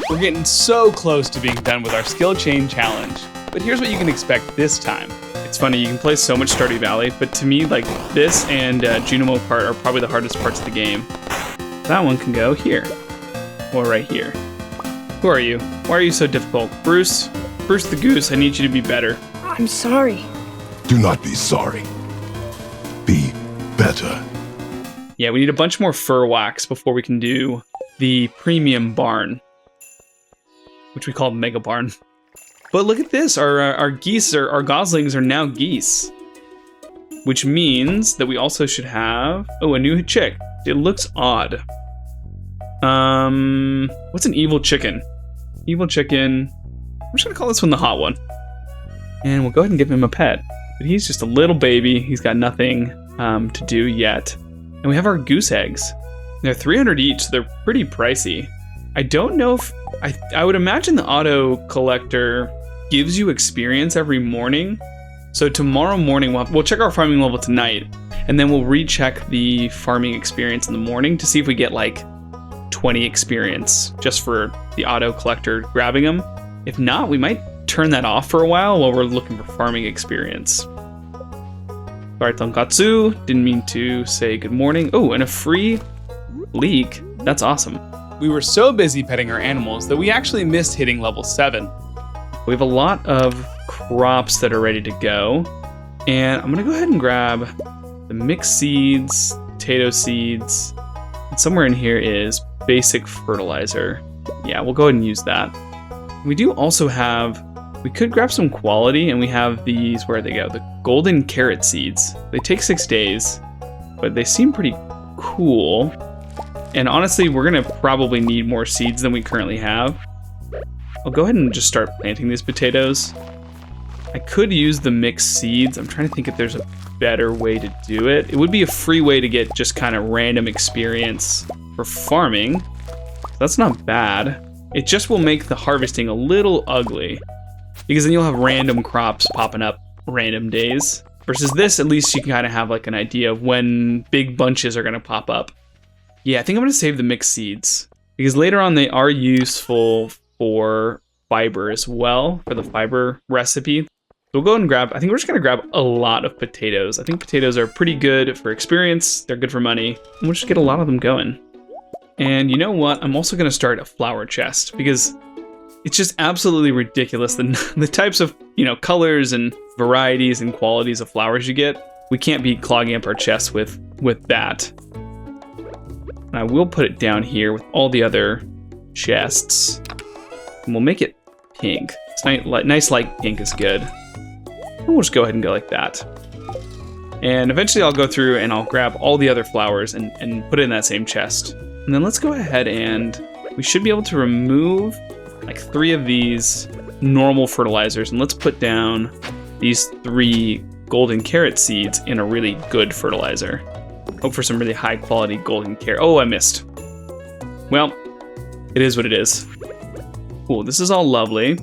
We're getting so close to being done with our skill chain challenge. But here's what you can expect this time. It's funny, you can play so much Stardew Valley, but to me, like, this and Junimo Part are probably the hardest parts of the game. That one can go here. Or right here. Who are you? Why are you so difficult? Bruce? Bruce the Goose, I need you to be better. I'm sorry. Do not be sorry. Be better. Yeah, we need a bunch more fur wax before we can do the premium barn, which we call Mega Barn. But look at this, our geese, our goslings are now geese. Which means that we also should have, oh, a new chick. It looks odd. What's an evil chicken? Evil chicken, I'm just gonna call this one the hot one. And we'll go ahead and give him a pet. But he's just a little baby, he's got nothing to do yet. And we have our goose eggs. They're 300 each, so they're pretty pricey. I don't know if, I would imagine the auto collector gives you experience every morning. So tomorrow morning, we'll check our farming level tonight, and then we'll recheck the farming experience in the morning to see if we get like 20 experience just for the auto collector grabbing them. If not, we might turn that off for a while we're looking for farming experience. Sorry, Tonkatsu, didn't mean to say good morning. Oh, and a free leek, that's awesome. We were so busy petting our animals that we actually missed hitting level 7. We have a lot of crops that are ready to go. And I'm gonna go ahead and grab the mixed seeds, potato seeds, and somewhere in here is basic fertilizer. Yeah, we'll go ahead and use that. We do also have, we could grab some quality, and we have these, where they go? The golden carrot seeds. They take 6 days, but they seem pretty cool. And honestly, we're gonna probably need more seeds than we currently have. I'll go ahead and just start planting these potatoes. I could use the mixed seeds. I'm trying to think if there's a better way to do it. It would be a free way to get just kind of random experience for farming. That's not bad. It just will make the harvesting a little ugly, because then you'll have random crops popping up random days. Versus this, at least you can kind of have like an idea of when big bunches are gonna pop up. Yeah, I think I'm gonna save the mixed seeds, because later on they are useful for fiber as well, for the fiber recipe. So we'll go and grab, I think we're just gonna grab a lot of potatoes. I think potatoes are pretty good for experience, they're good for money, and we'll just get a lot of them going. And you know what, I'm also gonna start a flower chest, because it's just absolutely ridiculous the types of, you know, colors and varieties and qualities of flowers you get. We can't be clogging up our chests with that. And I will put it down here with all the other chests. And we'll make it pink. It's nice light pink is good. And we'll just go ahead and go like that. And eventually I'll go through and I'll grab all the other flowers and put it in that same chest. And then let's go ahead and we should be able to remove like 3 of these normal fertilizers. And let's put down these 3 golden carrot seeds in a really good fertilizer. Hope for some really high quality golden carrot. Oh, I missed. Well, it is what it is. Cool, this is all lovely.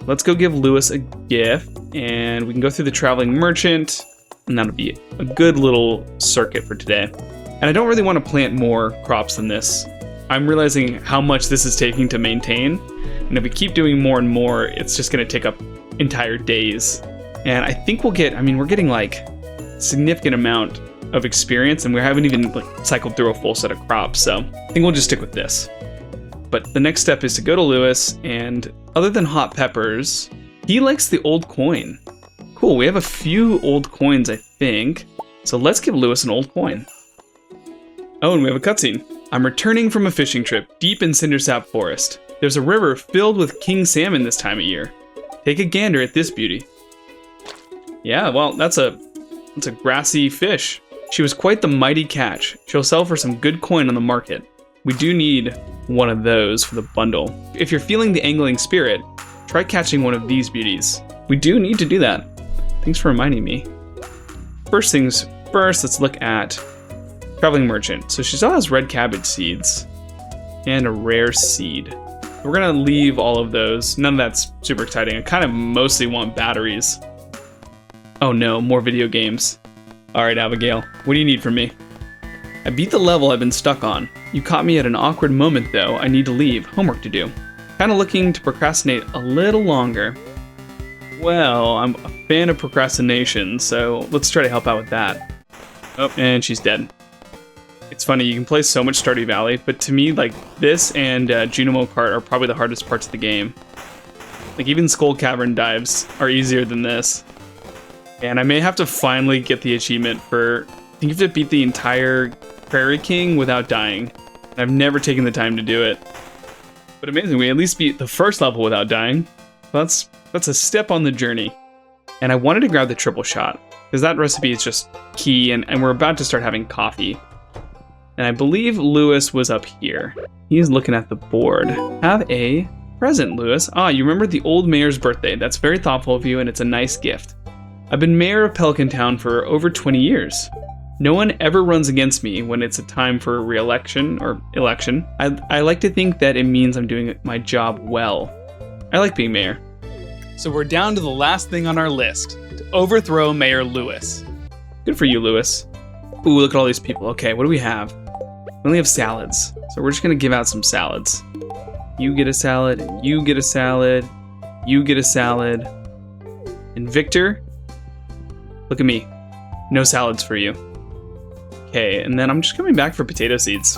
Let's go give Lewis a gift, and we can go through the traveling merchant, and that'll be a good little circuit for today. And I don't really want to plant more crops than this. I'm realizing how much this is taking to maintain, and if we keep doing more and more, it's just going to take up entire days. And I think we'll get, I mean, we're getting like a significant amount of experience, and we haven't even like cycled through a full set of crops, so I think we'll just stick with this. But the next step is to go to Lewis, and other than hot peppers, he likes the old coin. Cool, we have a few old coins, I think. So let's give Lewis an old coin. Oh, and we have a cutscene. I'm returning from a fishing trip deep in Cindersap Forest. There's a river filled with king salmon this time of year. Take a gander at this beauty. Yeah, well, that's a grassy fish. She was quite the mighty catch. She'll sell for some good coin on the market. We do need one of those for the bundle. If you're feeling the angling spirit, try catching one of these beauties. We do need to do that. Thanks for reminding me. First things first, let's look at traveling merchant. So she still has red cabbage seeds and a rare seed. We're gonna leave all of those. None of that's super exciting. I kind of mostly want batteries. Oh no, more video games. All right, Abigail, what do you need from me? I beat the level I've been stuck on. You caught me at an awkward moment though. I need to leave. Homework to do. Kind of looking to procrastinate a little longer. Well, I'm a fan of procrastination, so let's try to help out with that. Oh, and she's dead. It's funny, you can play so much Stardew Valley, but to me, like, this and Junimo Kart are probably the hardest parts of the game. Like, even Skull Cavern dives are easier than this. And I may have to finally get the achievement for... I think you have to beat the entire Prairie King without dying. And I've never taken the time to do it. But amazing, we at least beat the first level without dying. That's a step on the journey. And I wanted to grab the triple shot, because that recipe is just key, and we're about to start having coffee. And I believe Lewis was up here. He's looking at the board. Have a present, Lewis. Ah, you remembered the old mayor's birthday. That's very thoughtful of you, and it's a nice gift. I've been mayor of Pelican Town for over 20 years. No one ever runs against me when it's a time for re-election or election. I like to think that it means I'm doing my job well. I like being mayor. So we're down to the last thing on our list, to overthrow Mayor Lewis. Good for you, Lewis. Ooh, look at all these people. Okay, what do we have? We only have salads, so we're just gonna give out some salads. You get a salad, and you get a salad, you get a salad. And Victor, look at me. No salads for you. Okay, and then I'm just coming back for potato seeds.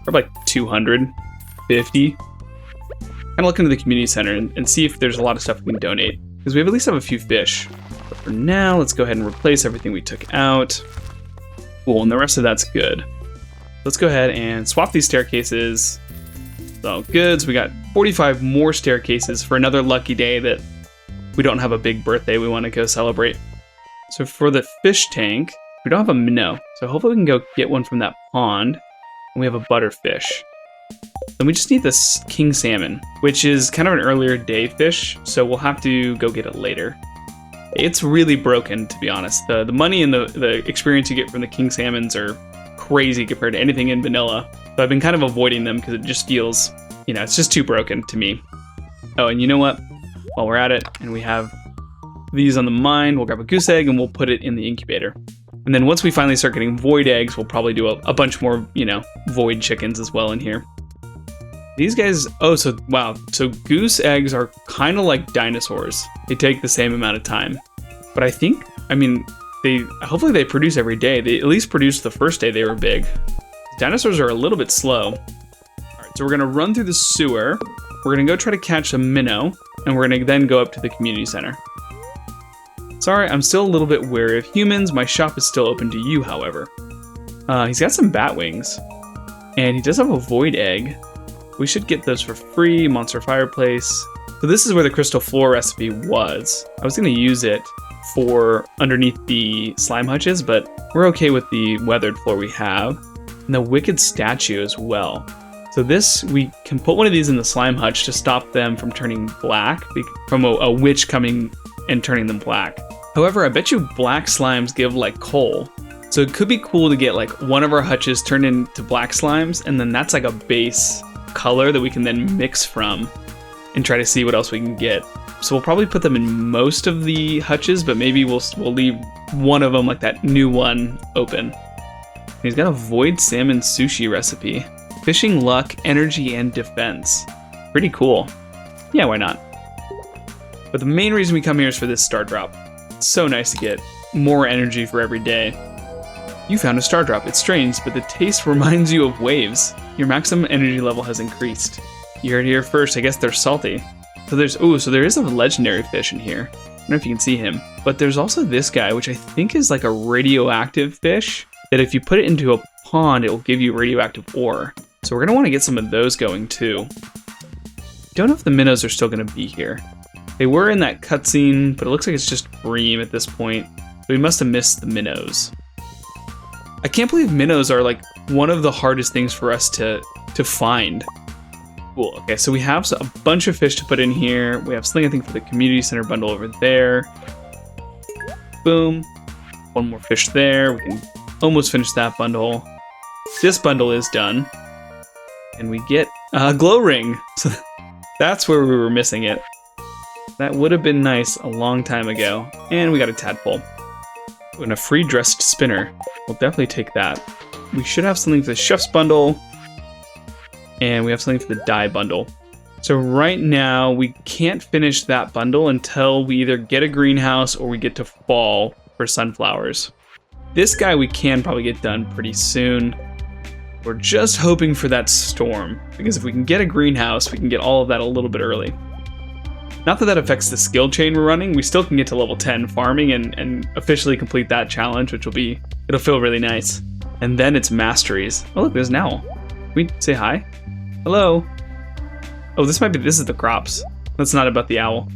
Probably like 250. Kind of look into the community center and see if there's a lot of stuff we can donate, because we at least have a few fish. But for now, let's go ahead and replace everything we took out. Cool, and the rest of that's good. Let's go ahead and swap these staircases. So good, so we got 45 more staircases for another lucky day that we don't have a big birthday we want to go celebrate. So for the fish tank, we don't have a minnow, so hopefully we can go get one from that pond. And we have a butterfish. Then we just need this king salmon, which is kind of an earlier day fish, so we'll have to go get it later. It's really broken, to be honest. The money and the experience you get from the king salmons are crazy compared to anything in vanilla. So I've been kind of avoiding them because it just feels, you know, it's just too broken to me. Oh, and you know what? While we're at it, and we have these on the mine, we'll grab a goose egg and we'll put it in the incubator. And then once we finally start getting void eggs, we'll probably do a bunch more, you know, void chickens as well in here. These guys, oh, so, wow. So goose eggs are kind of like dinosaurs. They take the same amount of time. But I think, I mean, hopefully they produce every day. They at least produced the first day they were big. Dinosaurs are a little bit slow. All right, so we're gonna run through the sewer. We're gonna go try to catch a minnow, and we're gonna then go up to the community center. Sorry, I'm still a little bit wary of humans. My shop is still open to you, however. He's got some bat wings, and he does have a void egg. We should get those for free. Monster fireplace. So this is where the crystal floor recipe was. I was going to use it for underneath the slime hutches, but we're okay with the weathered floor we have. And the wicked statue as well. So this, we can put one of these in the slime hutch to stop them from turning black, from a witch coming and turning them black. However, I bet you black slimes give like coal. So it could be cool to get like one of our hutches turned into black slimes, and then that's like a base color that we can then mix from and try to see what else we can get. So we'll probably put them in most of the hutches, but maybe we'll leave one of them, like that new one, open. And he's got a void salmon sushi recipe. Fishing luck, energy, and defense. Pretty cool. Yeah, why not? But the main reason we come here is for this star drop. It's so nice to get more energy for every day. You found a star drop. It's strange, but the taste reminds you of waves. Your maximum energy level has increased. You heard it here first. I guess they're salty. So there is a legendary fish in here. I don't know if you can see him. But there's also this guy, which I think is like a radioactive fish, that if you put it into a pond, it will give you radioactive ore. So we're going to want to get some of those going too. Don't know if the minnows are still going to be here. They were in that cutscene, but it looks like it's just Bream at this point. So we must have missed the minnows. I can't believe minnows are like one of the hardest things for us to find. Cool. Okay, so we have a bunch of fish to put in here. We have something, I think, for the community center bundle over there. Boom. One more fish there. We can almost finish that bundle. This bundle is done. And we get a glow ring. So that's where we were missing it. That would have been nice a long time ago. And we got a tadpole. And a free dressed spinner. We'll definitely take that. We should have something for the chef's bundle. And we have something for the dye bundle. So right now, we can't finish that bundle until we either get a greenhouse or we get to fall for sunflowers. This guy we can probably get done pretty soon. We're just hoping for that storm, because if we can get a greenhouse, we can get all of that a little bit early. Not that that affects the skill chain we're running, we still can get to level 10 farming and officially complete that challenge, which it'll feel really nice. And then it's masteries. Oh look, there's an owl. Can we say hi? Hello? Oh, this is the crops. That's not about the owl.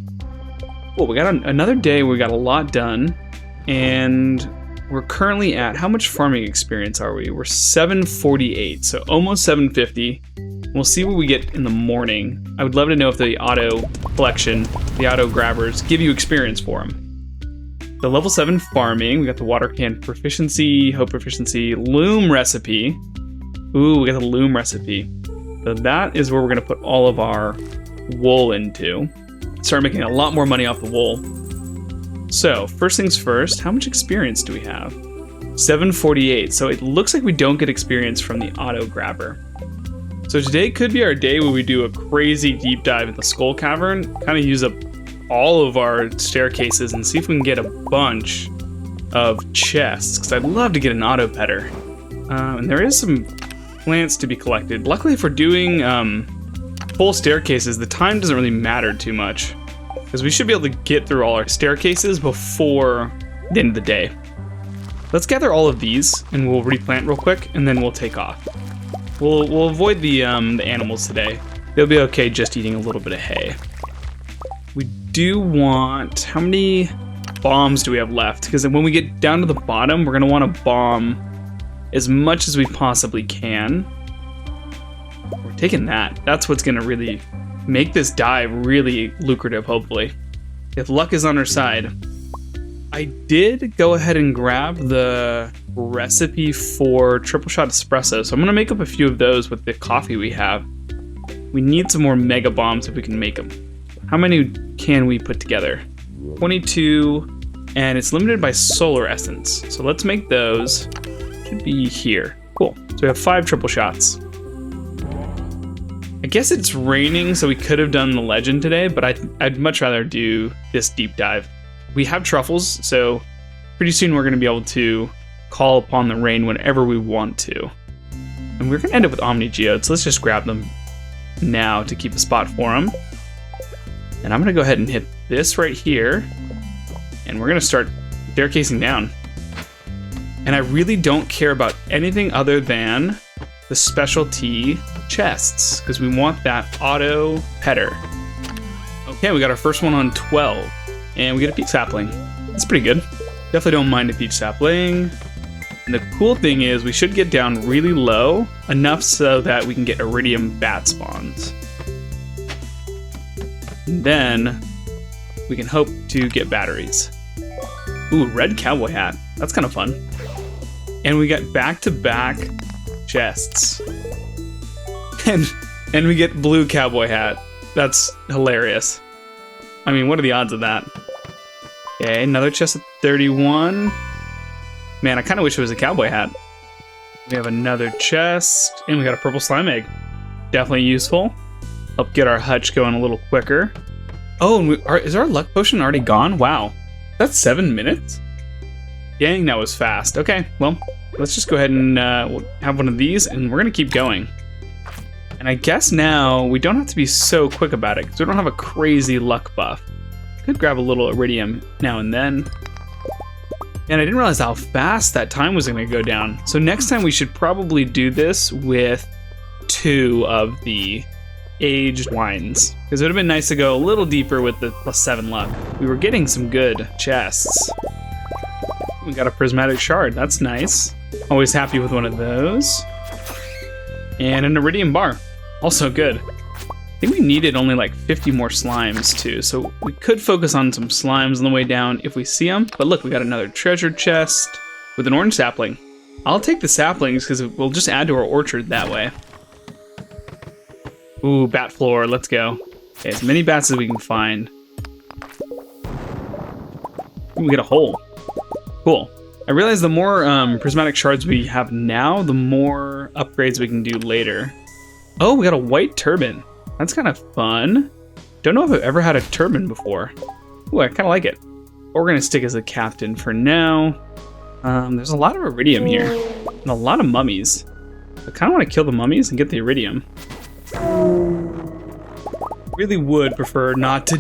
Well, we got another day where we got a lot done, and we're currently at, how much farming experience are we? We're 748, so almost 750. We'll see what we get in the morning. I would love to know if the auto collection, the auto grabbers, give you experience for them. The level 7 farming, we got the water can proficiency, hope proficiency, loom recipe. Ooh, we got the loom recipe. So that is where we're gonna put all of our wool into. Start making a lot more money off the wool. So, first things first, how much experience do we have? 748, so it looks like we don't get experience from the auto grabber. So today could be our day where we do a crazy deep dive in the skull cavern, kind of use up all of our staircases and see if we can get a bunch of chests, because I'd love to get an auto petter. And there is some plants to be collected. Luckily, if we're doing full staircases, the time doesn't really matter too much, because we should be able to get through all our staircases before the end of the day. Let's gather all of these and we'll replant real quick, and then we'll take off. We'll avoid the animals today. They'll be okay just eating a little bit of hay. We do want, how many bombs do we have left? Because when we get down to the bottom, we're gonna want to bomb as much as we possibly can. We're taking that. That's what's gonna really make this dive really lucrative, hopefully. If luck is on our side. I did go ahead and grab the recipe for triple shot espresso, so I'm gonna make up a few of those with the coffee we have. We need some more mega bombs if we can make them. How many can we put together? 22, and it's limited by solar essence. So let's make those. Should be here. Cool. So we have 5 triple shots. I guess it's raining, so we could have done the legend today, but I'd much rather do this deep dive. We have truffles, so pretty soon we're going to be able to call upon the rain whenever we want to. And we're going to end up with Omni Geodes, so let's just grab them now to keep a spot for them. And I'm going to go ahead and hit this right here, and we're going to start staircasing down. And I really don't care about anything other than the specialty chests, because we want that auto petter. Okay, we got our first one on 12. And we get a peach sapling. That's pretty good. Definitely don't mind a peach sapling. And the cool thing is we should get down really low, enough so that we can get iridium bat spawns. And then we can hope to get batteries. Ooh, red cowboy hat. That's kind of fun. And we got back-to-back chests. And we get blue cowboy hat. That's hilarious. I mean, what are the odds of that? Okay, another chest at 31. Man, I kind of wish it was a cowboy hat. We have another chest, and we got a purple slime egg. Definitely useful. Help get our hutch going a little quicker. Oh, and is our luck potion already gone? Wow, that's 7 minutes? Dang, that was fast. Okay, well, let's just go ahead and we'll have one of these, and we're gonna keep going. And I guess now we don't have to be so quick about it, because we don't have a crazy luck buff. Could grab a little iridium now and then. And I didn't realize how fast that time was going to go down. So next time we should probably do this with 2 of the aged wines, because it would have been nice to go a little deeper with the +7 luck. We were getting some good chests. We got a prismatic shard. That's nice. Always happy with one of those. And an iridium bar. Also good. I think we needed only like 50 more slimes too, so we could focus on some slimes on the way down if we see them. But look, we got another treasure chest with an orange sapling. I'll take the saplings because we'll just add to our orchard that way. Ooh, bat floor, let's go. Okay, as many bats as we can find. Ooh, we get a hole. Cool. I realize the more prismatic shards we have now, the more upgrades we can do later. Oh, we got a white turban. That's kind of fun. Don't know if I've ever had a turban before. Ooh, I kind of like it. But we're going to stick as a captain for now. There's a lot of iridium here. And a lot of mummies. I kind of want to kill the mummies and get the iridium. Really would prefer not to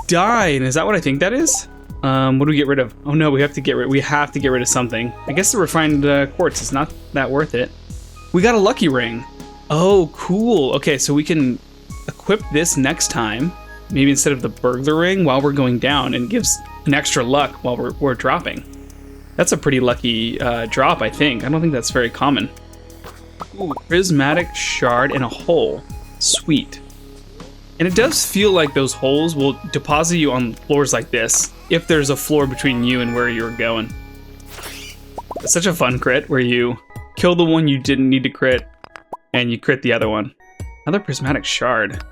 die. And is that what I think that is? What do we get rid of? Oh no, we have to get rid of something. I guess the refined quartz is not that worth it. We got a lucky ring. Oh, cool. Okay, so we can equip this next time. Maybe instead of the burglar ring while we're going down, and gives an extra luck while we're dropping. That's a pretty lucky drop, I think. I don't think that's very common. Ooh, prismatic shard and a hole. Sweet. And it does feel like those holes will deposit you on floors like this if there's a floor between you and where you're going. It's such a fun crit where you kill the one you didn't need to crit and you crit the other one. Another prismatic shard.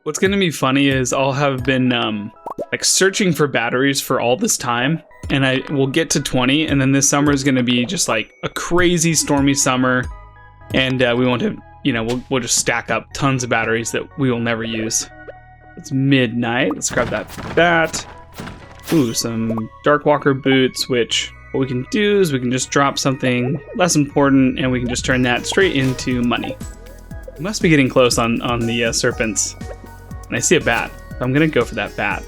What's gonna be funny is I'll have been like searching for batteries for all this time, and I will get to 20, and then this summer is gonna be just like a crazy stormy summer, and we won't have, you know, we'll just stack up tons of batteries that we will never use. It's midnight. Let's grab that. Ooh, some Darkwalker boots, which what we can do is we can just drop something less important, and we can just turn that straight into money. We must be getting close on the serpents. And I see a bat, so I'm gonna go for that bat.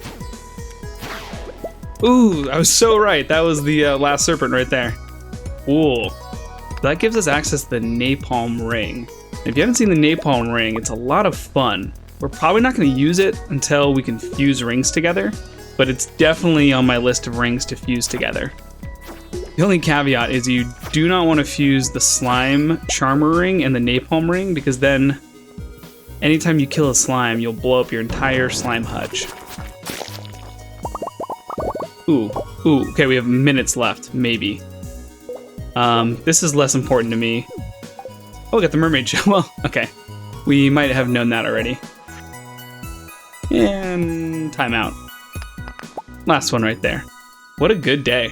Ooh, I was so right. That was the last serpent right there. Cool. That gives us access to the napalm ring. If you haven't seen the napalm ring, it's a lot of fun. We're probably not going to use it until we can fuse rings together, but it's definitely on my list of rings to fuse together. The only caveat is you do not want to fuse the slime charmer ring and the napalm ring, because then anytime you kill a slime, you'll blow up your entire slime hutch. Ooh, okay, we have minutes left, maybe. This is less important to me. Oh, we got the mermaid shell. Well, okay. We might have known that already. And timeout. Last one right there. What a good day.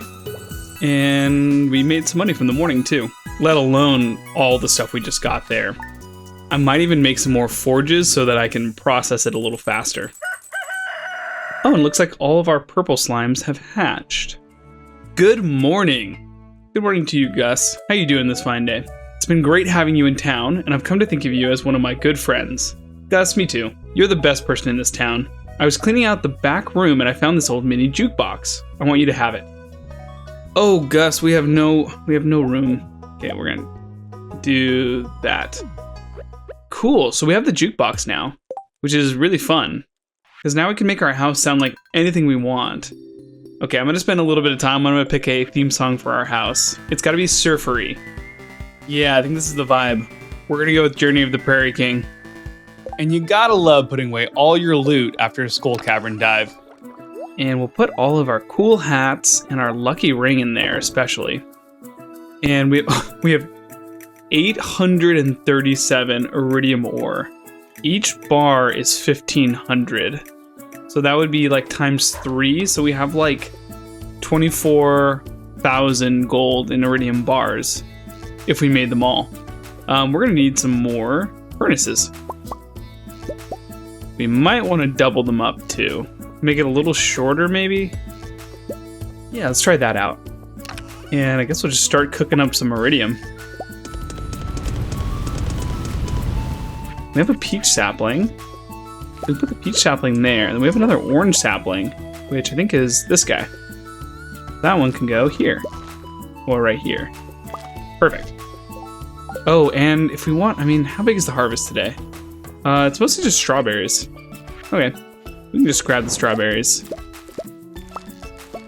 And we made some money from the morning too, let alone all the stuff we just got there. I might even make some more forges so that I can process it a little faster. Oh, and it looks like all of our purple slimes have hatched. Good morning. Good morning to you, Gus. How you doing this fine day? It's been great having you in town, and I've come to think of you as one of my good friends. Gus, me too. You're the best person in this town. I was cleaning out the back room and I found this old mini jukebox. I want you to have it. Oh, Gus, we have no room. Okay, we're gonna do that. Cool, so we have the jukebox now, which is really fun, because now we can make our house sound like anything we want. Okay, I'm gonna spend a little bit of time. I'm gonna pick a theme song for our house. It's gotta be surfery. Yeah, I think this is the vibe. We're gonna go with Journey of the Prairie King. And you gotta love putting away all your loot after a Skull Cavern dive. And we'll put all of our cool hats and our lucky ring in there, especially. And we have 837 iridium ore. Each bar is 1,500. So that would be like times 3. So we have like 24,000 gold in iridium bars if we made them all. We're gonna need some more furnaces. We might want to double them up too. Make it a little shorter maybe. Yeah, let's try that out. And I guess we'll just start cooking up some iridium. We have a peach sapling. We put the peach sapling there, and then we have another orange sapling, which I think is this guy. That one can go here, or right here. Perfect. Oh, and if we want, I mean, how big is the harvest today? It's mostly just strawberries. Okay, we can just grab the strawberries.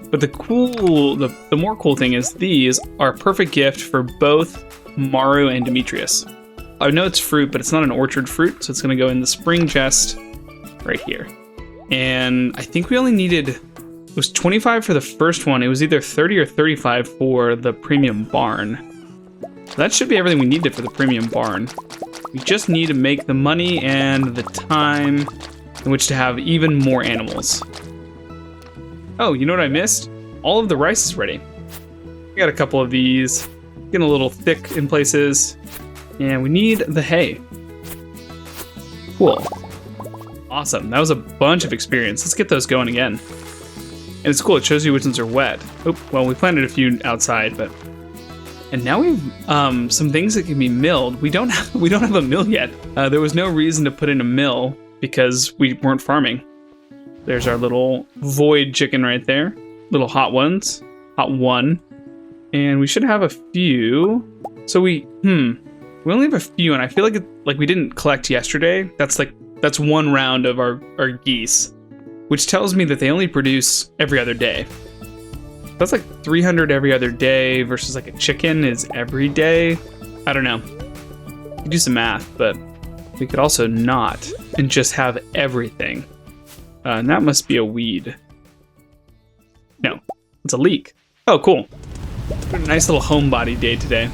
But the more cool thing is these are a perfect gift for both Maru and Demetrius. I know it's fruit, but it's not an orchard fruit, so it's gonna go in the spring chest right here. And I think we only needed, it was 25 for the first one. It was either 30 or 35 for the premium barn. So that should be everything we needed for the premium barn. We just need to make the money and the time in which to have even more animals. Oh, you know what I missed? All of the rice is ready. We got a couple of these, getting a little thick in places, and we need the hay. Cool. Awesome. That was a bunch of experience. Let's get those going again. And it's cool. It shows you which ones are wet. Oh, well, we planted a few outside, but... And now we have some things that can be milled. We don't have a mill yet. There was no reason to put in a mill because we weren't farming. There's our little void chicken right there. Little hot ones. Hot one. And we should have a few. So we only have a few, and I feel like we didn't collect yesterday. That's one round of our geese, which tells me that they only produce every other day. That's like 300 every other day versus like a chicken is every day. I don't know. We could do some math, but we could also not and just have everything. And that must be a weed. No, it's a leek. Oh, cool. A nice little homebody day today.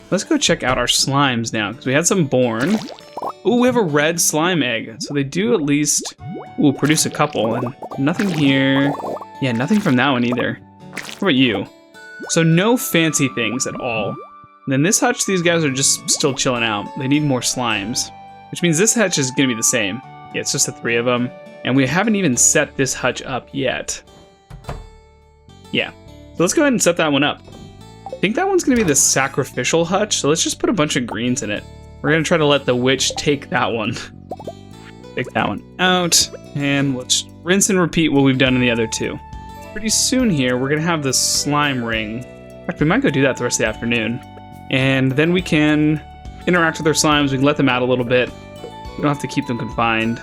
Let's go check out our slimes now, because we had some born. Ooh, we have a red slime egg. So they do at least produce a couple, and nothing here. Yeah, nothing from that one either. What about you? So no fancy things at all. And then this hutch, these guys are just still chilling out. They need more slimes, which means this hutch is gonna be the same. Yeah, it's just the 3 of them. And we haven't even set this hutch up yet. Yeah, so let's go ahead and set that one up. I think that one's gonna be the sacrificial hutch, so let's just put a bunch of greens in it. We're gonna try to let the witch take that one. Take that one out, and let's rinse and repeat what we've done in the other 2. Pretty soon here, we're gonna have this slime ring. In fact, we might go do that the rest of the afternoon. And then we can interact with our slimes, we can let them out a little bit. We don't have to keep them confined.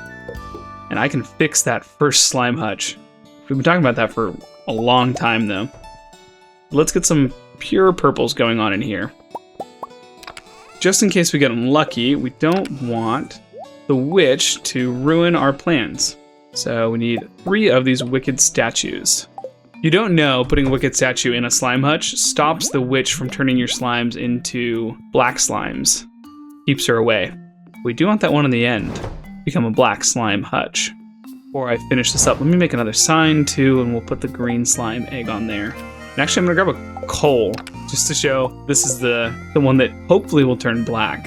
And I can fix that first slime hutch. We've been talking about that for a long time though. Let's get some pure purples going on in here. Just in case we get unlucky, we don't want the witch to ruin our plans. So we need 3 of these wicked statues. You don't know, putting a wicked statue in a slime hutch stops the witch from turning your slimes into black slimes. Keeps her away. We do want that one in the end. Become a black slime hutch. Before I finish this up, let me make another sign too, and we'll put the green slime egg on there. And actually, I'm gonna grab a coal just to show this is the one that hopefully will turn black.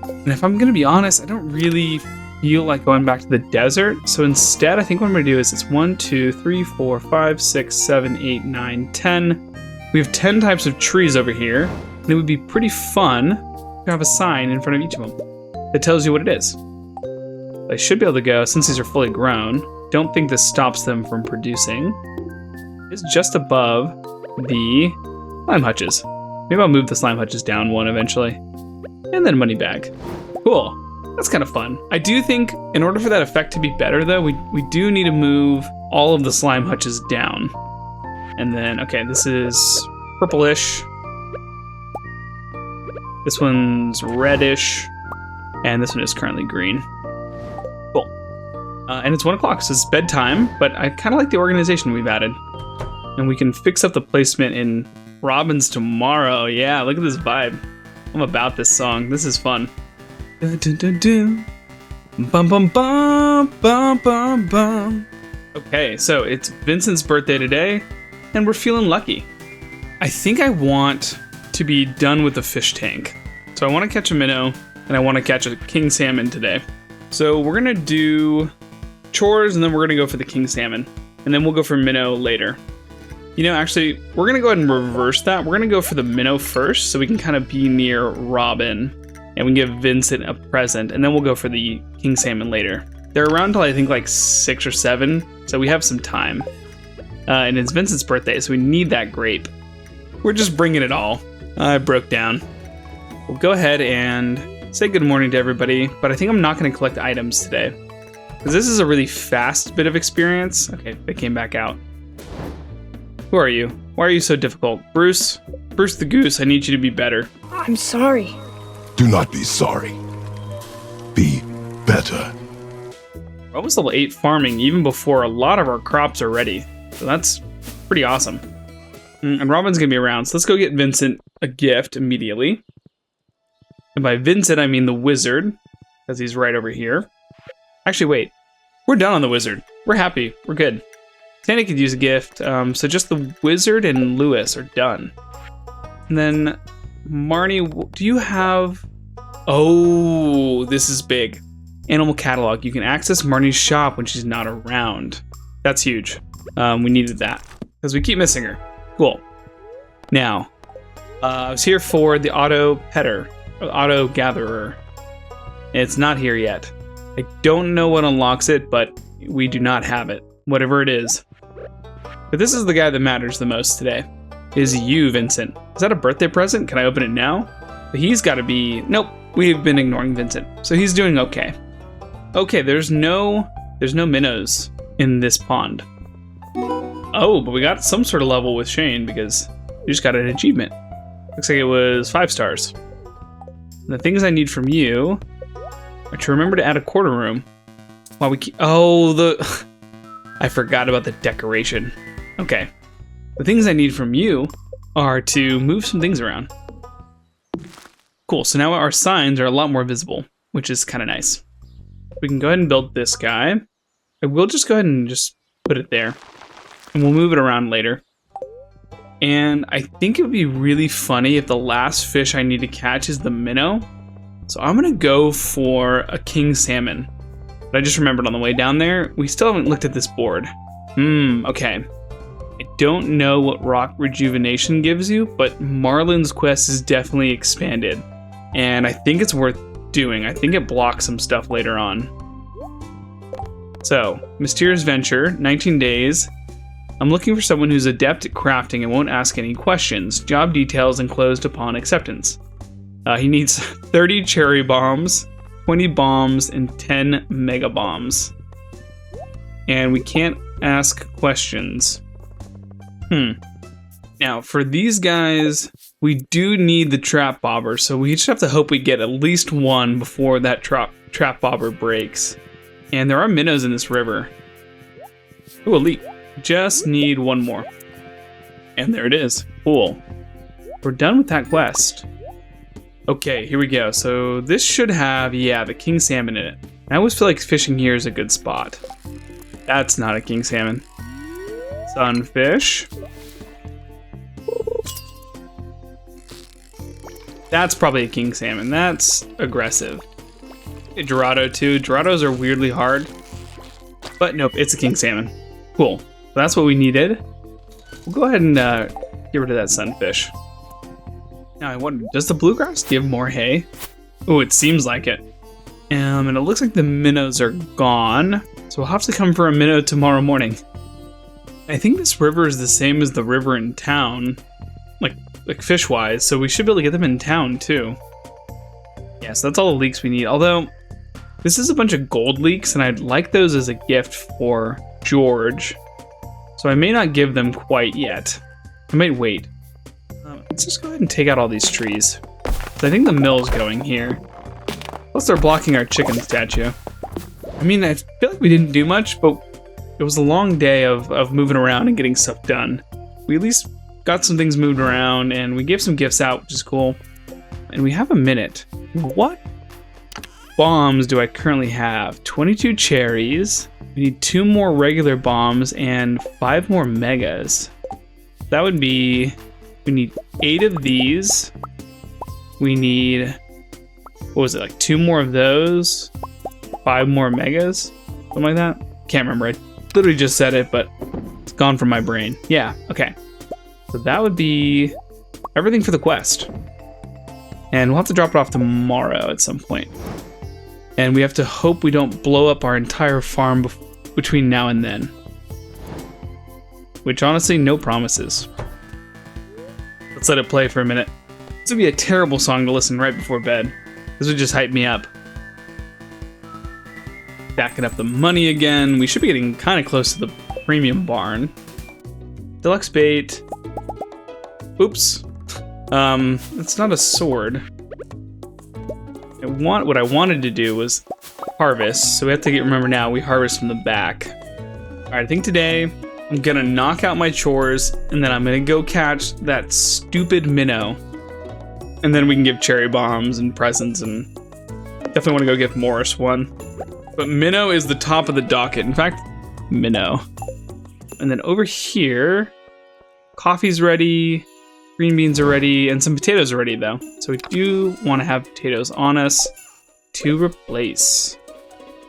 And if I'm gonna be honest, I don't really feel like going back to the desert. So instead, I think what I'm gonna do is it's 1, 2, 3, 4, 5, 6, 7, 8, 9, 10. We have 10 types of trees over here, and it would be pretty fun to have a sign in front of each of them that tells you what it is. I should be able to go, since these are fully grown. Don't think this stops them from producing. It's just above the slime hutches. Maybe I'll move the slime hutches down one eventually. And then money bag. Cool. That's kind of fun. I do think in order for that effect to be better though, we do need to move all of the slime hutches down. And then, okay, this is purplish. This one's reddish. And this one is currently green. Cool. And it's 1 o'clock, so it's bedtime, but I kind of like the organization we've added. And we can fix up the placement in Robin's tomorrow. Yeah, look at this vibe. I'm about this song. This is fun. Dun, dun, dun, dun. Bum, bum, bum, bum, bum, bum. Okay, so it's Vincent's birthday today, and we're feeling lucky. I think I want to be done with the fish tank. So I want to catch a minnow, and I want to catch a king salmon today. So we're going to do chores, and then we're going to go for the king salmon. And then we'll go for minnow later. You know, actually, we're going to go ahead and reverse that. We're going to go for the minnow first, so we can kind of be near Robin. And we can give Vincent a present, and then we'll go for the king salmon later. They're around till I think like 6 or 7, so we have some time. And it's Vincent's birthday, so we need that grape. We're just bringing it all. I broke down. We'll go ahead and say good morning to everybody, but I think I'm not going to collect items today. Because this is a really fast bit of experience. Okay, they came back out. Who are you? Why are you so difficult? Bruce? Bruce the Goose, I need you to be better. I'm sorry. Do not be sorry. Be better. We're almost level 8 farming, even before a lot of our crops are ready. So that's pretty awesome. And Robin's gonna be around, so let's go get Vincent a gift immediately. And by Vincent, I mean the wizard, because he's right over here. Actually, wait. We're done on the wizard. We're happy. We're good. Sandy could use a gift, so just the wizard and Lewis are done. And then, Marnie, do you have Oh, this is big. Animal catalog. You can access Marnie's shop when she's not around. That's huge. We needed that because we keep missing her. Cool. Now, I was here for the auto petter, or auto gatherer. It's not here yet. I don't know what unlocks it, but we do not have it, whatever it is. But this is the guy that matters the most today. Is you, Vincent. Is that a birthday present? Can I open it now? But he's got to be... Nope, we've been ignoring Vincent. So he's doing okay. Okay, there's no minnows in this pond. Oh, but we got some sort of level with Shane because we just got an achievement. Looks like it was 5 stars. The things I need from you are to remember to add a quarter room while we keep... Oh, I forgot about the decoration. Okay. The things I need from you are to move some things around. Cool, so now our signs are a lot more visible, which is kind of nice. We can go ahead and build this guy. I will just go ahead and just put it there. And we'll move it around later. And I think it would be really funny if the last fish I need to catch is the minnow. So I'm going to go for a king salmon. But I just remembered on the way down there, we still haven't looked at this board. Okay. I don't know what rock rejuvenation gives you, but Marlin's quest is definitely expanded. And I think it's worth doing. I think it blocks some stuff later on. So, Mysterious Venture, 19 days. I'm looking for someone who's adept at crafting and won't ask any questions. Job details enclosed upon acceptance. He needs 30 cherry bombs, 20 bombs, and 10 mega bombs. And we can't ask questions. Now, for these guys, we do need the trap bobber, so we just have to hope we get at least one before that trap bobber breaks. And there are minnows in this river. Ooh, elite. Just need one more. And there it is. Cool. We're done with that quest. Okay, here we go. So this should have, yeah, the king salmon in it. I always feel like fishing here is a good spot. That's not a king salmon. Sunfish. That's probably a king salmon. That's aggressive. A Dorado too. Dorados are weirdly hard. But nope, it's a king salmon. Cool. So that's what we needed. We'll go ahead and get rid of that sunfish. Now I wonder, does the bluegrass give more hay? Oh, it seems like it. And it looks like the minnows are gone. So we'll have to come for a minnow tomorrow morning. I think this river is the same as the river in town, like fish-wise, so we should be able to get them in town too. Yeah, so that's all the leeks we need. Although, this is a bunch of gold leeks, and I'd like those as a gift for George. So I may not give them quite yet. I might wait. Let's just go ahead and take out all these trees. So I think the mill's going here. Plus they're blocking our chicken statue. I mean, I feel like we didn't do much, but it was a long day of moving around and getting stuff done. We at least got some things moved around, and we gave some gifts out, which is cool. And we have a minute. What bombs do I currently have? 22 cherries. We need 2 more regular bombs and 5 more megas. That would be... We need 8 of these. We need... What was it, like 2 more of those? 5 more megas? Something like that? Can't remember. I literally just said it, but it's gone from my brain. Yeah, okay. So that would be everything for the quest. And we'll have to drop it off tomorrow at some point. And we have to hope we don't blow up our entire farm between now and then. Which honestly, no promises. Let's let it play for a minute. This would be a terrible song to listen right before bed. This would just hype me up. Backing up the money again. We should be getting kind of close to the premium barn. Deluxe bait. Oops. It's not a sword. What I wanted to do was harvest. So we have to remember now, we harvest from the back. All right, I think today I'm gonna knock out my chores, and then I'm gonna go catch that stupid minnow. And then we can give cherry bombs and presents, and definitely want to go give Morris one. But minnow is the top of the docket. In fact, minnow. And then over here, coffee's ready. green beans already, and some potatoes already, though. So we do want to have potatoes on us to replace.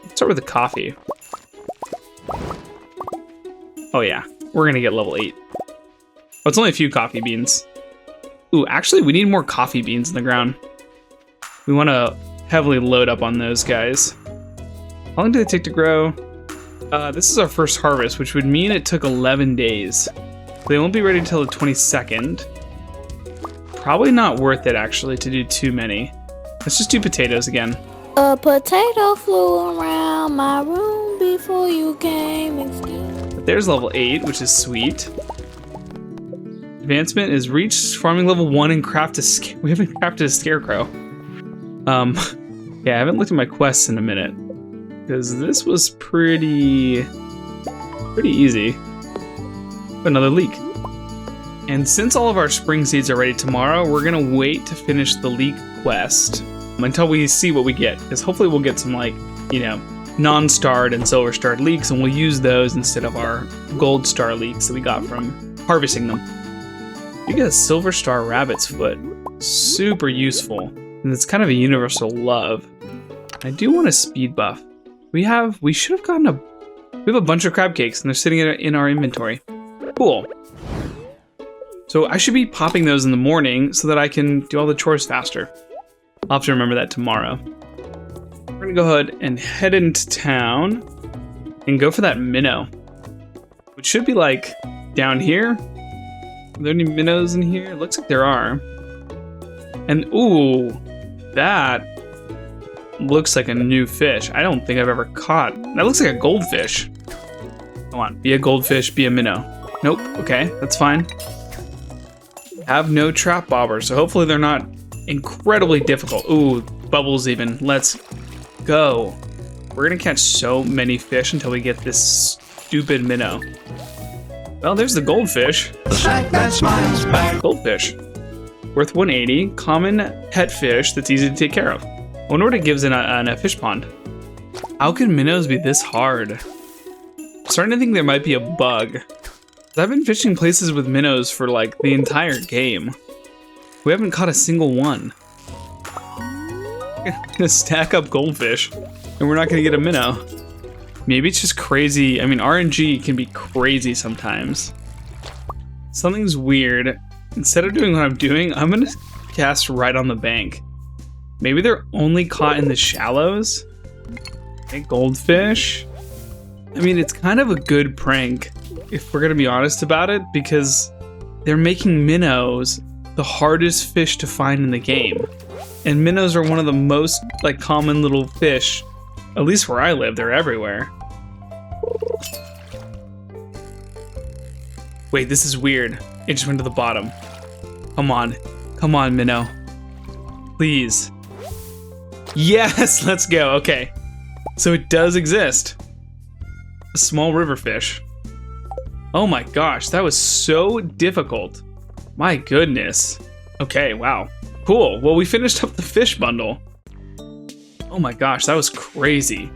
Let's start with the coffee. Oh yeah, we're gonna get level 8. Oh, it's only a few coffee beans. Ooh, actually, we need more coffee beans in the ground. We want to heavily load up on those guys. How long did it take to grow? This is our first harvest, which would mean it took 11 days. They won't be ready until the 22nd. Probably not worth it, actually, to do too many. Let's just do potatoes again. A potato flew around my room before you came. Excuse. But there's level 8, which is sweet. Advancement is reached farming level 1 and craft a we haven't crafted a scarecrow. Yeah, I haven't looked at my quests in a minute because this was pretty easy. Another leek. And since all of our spring seeds are ready tomorrow, we're gonna wait to finish the leek quest until we see what we get, because hopefully we'll get some, like, you know, non-starred and silver starred leeks, and we'll use those instead of our gold star leeks that we got from harvesting them. You get a silver star rabbit's foot. Super useful. And it's kind of a universal love. I do want a speed buff. We should have gotten we have a bunch of crab cakes and they're sitting in our inventory. Cool. So I should be popping those in the morning so that I can do all the chores faster. I'll have to remember that tomorrow. We're gonna go ahead and head into town and go for that minnow, which should be like down here. Are there any minnows in here? It looks like there are. And ooh, that looks like a new fish. I don't think I've ever caught. That looks like a goldfish. Come on, be a goldfish, be a minnow. Nope, okay, that's fine. Have no trap bobbers, so hopefully they're not incredibly difficult. Ooh, bubbles even. Let's go. We're gonna catch so many fish until we get this stupid minnow. Well, there's the goldfish. Goldfish. Worth 180. Common pet fish that's easy to take care of. I wonder what it gives in a fish pond. How can minnows be this hard? I'm starting to think there might be a bug. I've been fishing places with minnows for like the entire game. We haven't caught a single one. We're gonna stack up goldfish and we're not gonna get a minnow. Maybe it's just crazy. I mean, RNG can be crazy sometimes. Something's weird. Instead of doing what I'm doing, I'm gonna cast right on the bank. Maybe they're only caught in the shallows. Okay, goldfish. I mean, it's kind of a good prank, if we're gonna be honest about it, because they're making minnows the hardest fish to find in the game. And minnows are one of the most like common little fish. At least where I live, they're everywhere. Wait, this is weird. It just went to the bottom. Come on. Come on, minnow. Please. Yes, let's go. Okay. So it does exist. A small river fish. Oh my gosh, that was so difficult. My goodness. Okay, wow. Cool. Well, we finished up the fish bundle. Oh my gosh, that was crazy.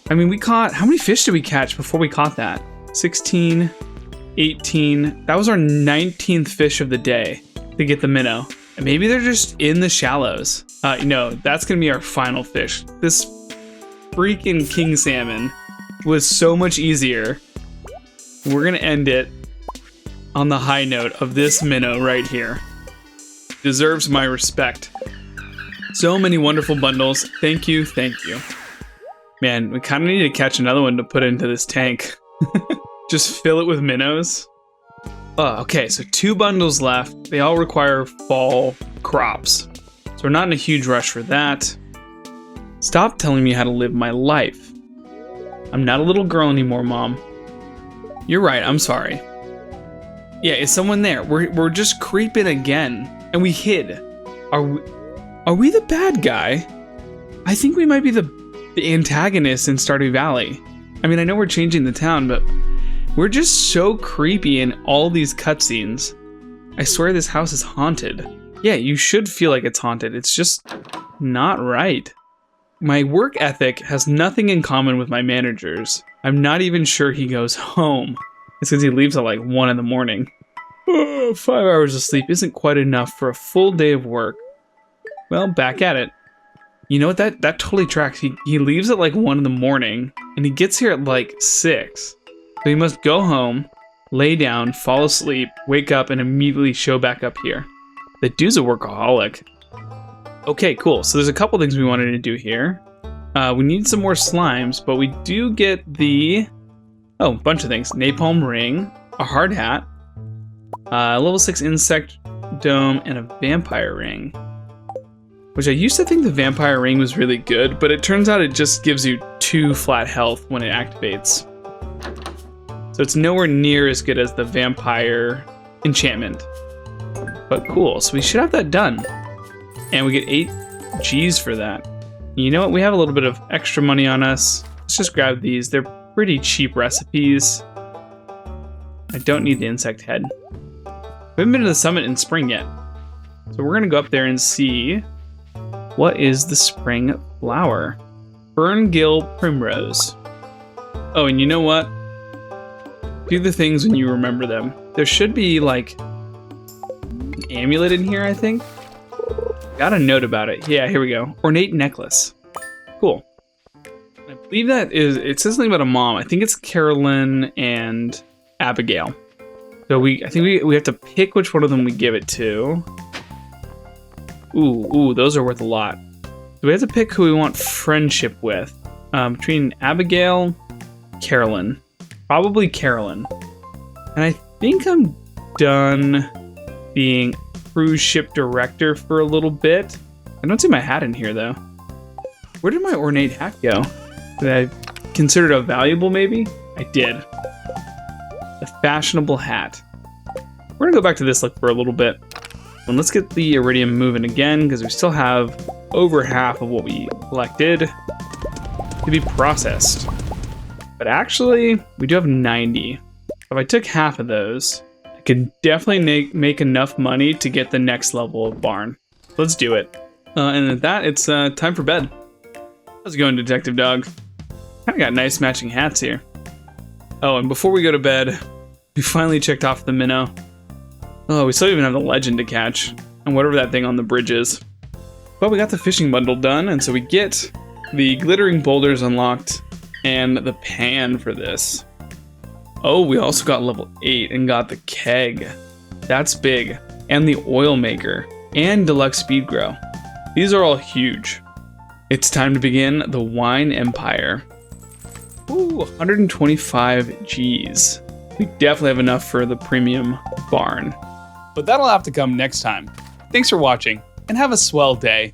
I mean, we caught, how many fish did we catch before we caught that? 16, 18. That was our 19th fish of the day to get the minnow. And maybe they're just in the shallows. No, that's gonna be our final fish. This freaking king salmon was so much easier. We're gonna end it on the high note of this minnow right here. Deserves my respect. So many wonderful bundles. Thank you, thank you. Man, we kind of need to catch another one to put into this tank. Just fill it with minnows. Oh, okay, so 2 bundles left. They all require fall crops. So we're not in a huge rush for that. Stop telling me how to live my life. I'm not a little girl anymore, Mom. You're right, I'm sorry. Yeah, is someone there? We're just creeping again. And we hid. Are we the bad guy? I think we might be the antagonist in Stardew Valley. I mean, I know we're changing the town, but we're just so creepy in all these cutscenes. I swear this house is haunted. Yeah, you should feel like it's haunted. It's just not right. My work ethic has nothing in common with my manager's. I'm not even sure he goes home. It's because he leaves at like 1 in the morning. Oh, 5 hours of sleep isn't quite enough for a full day of work. Well, back at it. You know what? That totally tracks. He leaves at like 1 in the morning, and he gets here at like 6. So he must go home, lay down, fall asleep, wake up, and immediately show back up here. The dude's a workaholic. Okay, cool. So there's a couple things we wanted to do here. We need some more slimes, but we do get the... Oh, a bunch of things. Napalm ring, a hard hat, level 6 insect dome, and a vampire ring. Which I used to think the vampire ring was really good, but it turns out it just gives you 2 flat health when it activates. So it's nowhere near as good as the vampire enchantment. But cool, so we should have that done. And we get 8 G's for that. You know what, we have a little bit of extra money on us. Let's just grab these, they're pretty cheap recipes. I don't need the insect head. We haven't been to the summit in spring yet. So we're gonna go up there and see what is the spring flower. Ferngill primrose. Oh, and you know what? Do the things when you remember them. There should be like an amulet in here, I think. Got a note about it. Yeah, here we go. Ornate necklace. Cool. I believe that is, it says something about a mom. I think it's Carolyn and Abigail. So I think we have to pick which one of them we give it to. Ooh, those are worth a lot. So we have to pick who we want friendship with. Between Abigail, Carolyn. Probably Carolyn. And I think I'm done being cruise ship director for a little bit. I don't see my hat in here though. Where did my ornate hat go? Did I consider it a valuable maybe? I did. A fashionable hat. We're gonna go back to this look for a little bit. And let's get the iridium moving again because we still have over half of what we collected to be processed. But actually, we do have 90. If I took half of those, I could definitely make enough money to get the next level of barn. Let's do it. And at that, it's time for bed. How's it going, Detective Dog? Kind of got nice matching hats here. Oh, and before we go to bed, we finally checked off the minnow. Oh, we still even have the legend to catch, and whatever that thing on the bridge is. But we got the fishing bundle done, and so we get the glittering boulders unlocked and the pan for this. Oh, we also got level 8 and got the keg. That's big. And the oil maker and deluxe speed grow. These are all huge. It's time to begin the wine empire. Ooh, 125 G's. We definitely have enough for the premium barn. But that'll have to come next time. Thanks for watching, and have a swell day.